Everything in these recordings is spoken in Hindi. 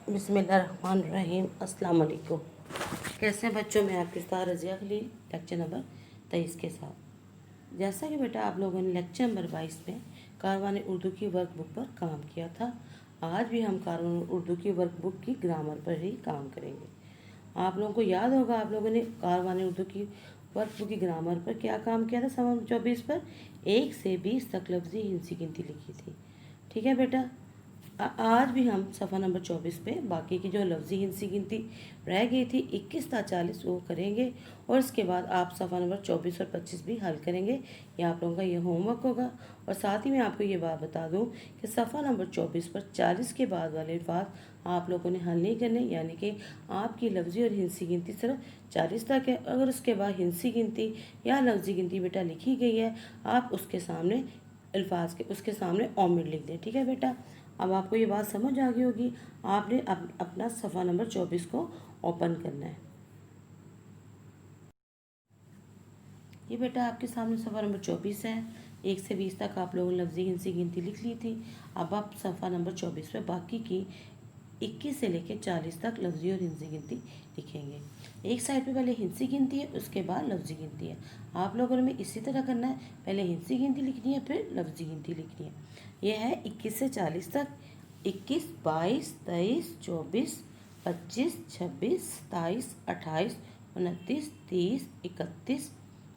बिस्मिल्लाहिर्रहमानिर्रहीम। अस्सलाम वालेकुम। कैसे हैं बच्चों? मैं आपके उस्ताद रज़िया खलील लेक्चर नंबर 23 के साथ। जैसा कि बेटा आप लोगों ने लेक्चर नंबर 22 में कारवान उर्दू की वर्कबुक पर काम किया था, आज भी हम कारवान उर्दू की वर्कबुक की ग्रामर पर ही काम करेंगे। आप लोगों को याद होगा, आप लोगों ने कारवान उर्दू की वर्कबुक की ग्रामर पर क्या काम किया था? सवाल 24 पर 1 से 20 तक लफ्ज़ी हिंसी गिनती लिखी थी। ठीक है बेटा, आज भी हम सफ़ा नंबर 24 पे बाकी की जो लफ्ज़ी हिंसी गिनती रह गई थी 21 था 40 वो करेंगे, और इसके बाद आप सफ़ा नंबर 24 और 25 भी हल करेंगे। ये आप लोगों का ये होमवर्क होगा। और साथ ही मैं आपको ये बात बता दूं कि सफ़ा नंबर 24 पर 40 के बाद वाले अल्फाज आप लोगों ने हल नहीं करने, यानी कि आपकी लफ्ज़ी और हिंसी गिनती सिर्फ 40 तक है। अगर उसके बाद हिंसी गिनती या लफ्ज़ी गिनती बेटा लिखी गई है, आप उसके सामने अल्फाज के उसके सामने ओमिट लिख दें। ठीक है बेटा, अब आपको ये बात समझ आ गई होगी। आपने अपना सफ़ा नंबर 24 को ओपन करना है। ये बेटा आपके सामने सफ़ा नंबर 24 है। 1 से 20 तक आप लोगों ने लफ्ज़ी हिंसी गिनती लिख ली थी। अब आप सफ़ा नंबर 24 पे बाकी की 21 से लेकर 40 तक लफ्ज़ी और हिंसी गिनती लिखेंगे। एक साइड पे पहले हिंसी गिनती है, उसके बाद लफ्ज़ी गिनती है। आप लोगों ने इसी तरह करना है, पहले हिंसी गिनती लिखनी है, फिर लफ्ज़ी गिनती लिखनी है। यह है 21 से 40 तक। 21, 22, 23, 24, 25, 26, 27, 28, 29, 30, 31,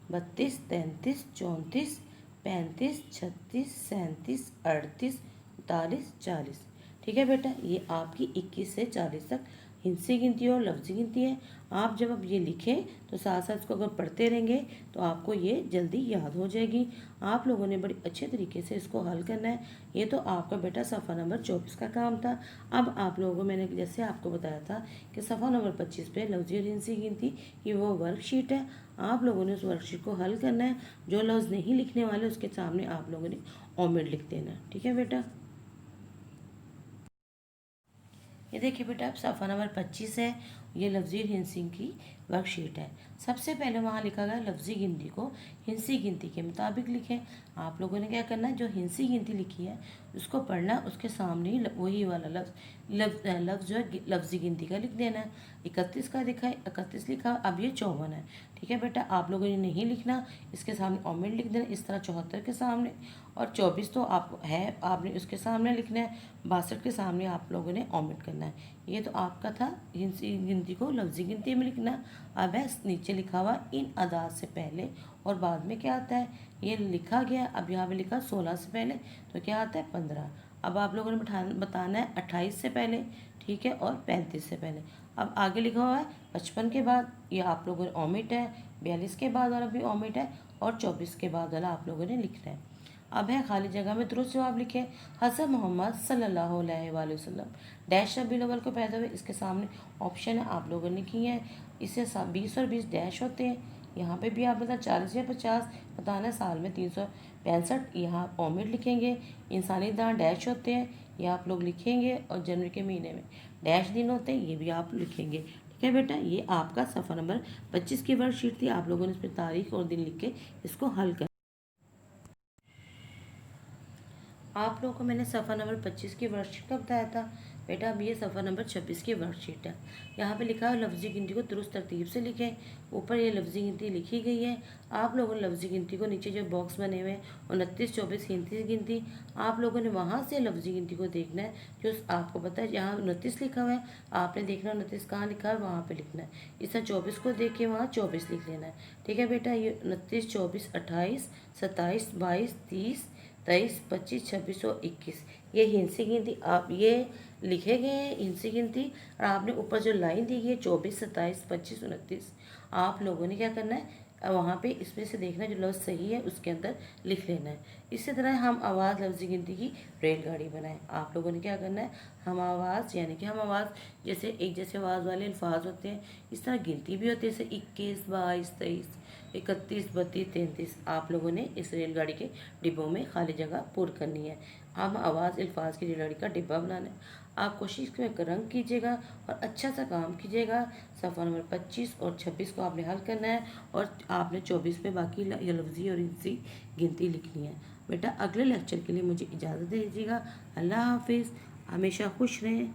32, 33, 34, 35, 36, 37, 38, 39, 40। ठीक है बेटा, ये आपकी 21 से 40 तक हिंसी गिनती और लफ्ज़ी गिनती है। आप जब अब ये लिखें तो साथ साथ इसको अगर पढ़ते रहेंगे तो आपको ये जल्दी याद हो जाएगी। आप लोगों ने बड़ी अच्छे तरीके से इसको हल करना है। ये तो आपका बेटा सफ़ा नंबर 24 का काम था। अब आप लोगों को मैंने जैसे आपको बताया था कि सफ़ा नंबर 25 पे लफ्ज़ी और हिंसी गिनती की वो वर्कशीट है। आप लोगों ने उस वर्कशीट को हल करना है। जो लफ्ज़ नहीं लिखने वाले उसके सामने आप लोगों ने ओमिट लिख देना। ठीक है बेटा, ये देखिए बेटा, अब सफ़ा नंबर 25 है। ये लफ्ज़ी और हिंसी की वर्कशीट है। सबसे पहले वहाँ लिखा गया लफ्ज़ी गिनती को हिंसी गिनती के मुताबिक लिखें। आप लोगों ने क्या करना है, जो हिंसी गिनती लिखी है उसको पढ़ना, उसके सामने ही वही वाला लफ्ज़ जो है लफ्ज़ी गिनती का लिख देना है। 31 का लिखा है, 31 लिखा, अब ये 54 है। ठीक है बेटा, आप लोगों ने नहीं लिखना, इसके सामने ओमिट लिख देना, इस तरह 74 के सामने, और 24 तो आप है आपने उसके सामने लिखना है, 62 के सामने आप लोगों ने ओमिट करना है। ये तो आपका था हिंसी गिनती को लफ्ज़ी गिनती में लिखना। अब है नीचे लिखा हुआ इन अदाद से पहले और बाद में क्या आता है, ये लिखा गया। अब यहाँ पे लिखा 16 से पहले, तो क्या आता है 15। अब आप लोगों ने बताना है 28 से पहले, ठीक है, और 35 से पहले। अब आगे लिखा हुआ है 55 के बाद, ये आप लोगों ने ओमिट है। 42 के बाद वाला भी ओमिट है, और 24 के बाद वाला आप लोगों ने लिखना है। अब है खाली जगह में दुरुस्त जवाब लिखे। हज़रत मोहम्मद सल्लल्लाहु अलैहि वसल्लम डैश रबीउल अव्वल को पैदा हुए। इसके सामने ऑप्शन है, आप लोगों ने किए हैं। इससे 20 और 20 डैश होते हैं। यहाँ पे भी आप बता 40 या 50 बताना है। साल में 365, यहाँ ओमिट लिखेंगे। इंसानी दांत डैश होते हैं, ये आप लोग लिखेंगे। और जनवरी के महीने में डैश दिन होते हैं, ये भी आप लिखेंगे। ठीक है बेटा, ये आपका सफ़ा नंबर 25 की वर्कशीट थी। आप लोगों ने इस पर तारीख और दिन लिख के इसको हल कर। आप लोगों को मैंने सफ़ा नंबर 25 की वर्कशीट का बताया था बेटा। अब ये सफ़ा नंबर 26 की वर्कशीट है। यहाँ पे लिखा है लफ्ज़ी गिनती को दुरुस्त तरतीब से लिखें। ऊपर ये लफ्ज़ी गिनती लिखी गई है। आप लोगों ने लफ्ज़ी गिनती को नीचे जो बॉक्स बने हुए हैं 29, 24 हिंसी गिनती, आप लोगों ने वहाँ से लफ्ज़ी गिनती को देखना है। जो आपको पता है यहाँ 29 लिखा हुआ है, आपने देखना 29 कहाँ लिखा है वहाँ पर लिखना है। इस तरह 24 को देख के वहाँ 24 लिख लेना है। ठीक है बेटा, ये 29, 24, 28, 27, 22, 30, 23, 25, 26 और 21 ये हिंसी गिनती आप ये लिखे गए हैं हिंसी गिनती। और आपने ऊपर जो लाइन दी है 24, 27, 25, 29, आप लोगों ने क्या करना है, वहाँ पे इसमें से देखना जो लफ्ज़ सही है उसके अंदर लिख लेना है। इसी तरह हम आवाज़ लफ्ज़ी गिनती की रेलगाड़ी बनाएं। आप लोगों ने क्या करना है, हम आवाज़ यानी कि हम आवाज़ जैसे एक जैसे आवाज़ वाले अल्फाज होते हैं, इस तरह गिनती भी होती है, जैसे 21, 22, 23, 31, 32, 33। आप लोगों ने इस रेलगाड़ी के डिब्बों में खाली जगह पूर करनी है। हम आवाज़ अल्फाज की रेलगाड़ी का डिब्बा बनाना है। आप कोशिश में रंग कीजिएगा और अच्छा सा काम कीजिएगा। सफ़ा नंबर 25 और 26 को आपने हल करना है, और आपने 24 पे बाकी लफ्ज़ी और हिंसी गिनती लिखनी है। बेटा अगले लेक्चर के लिए मुझे इजाज़त दे दीजिएगा। अल्लाह हाफिज़। हमेशा खुश रहें।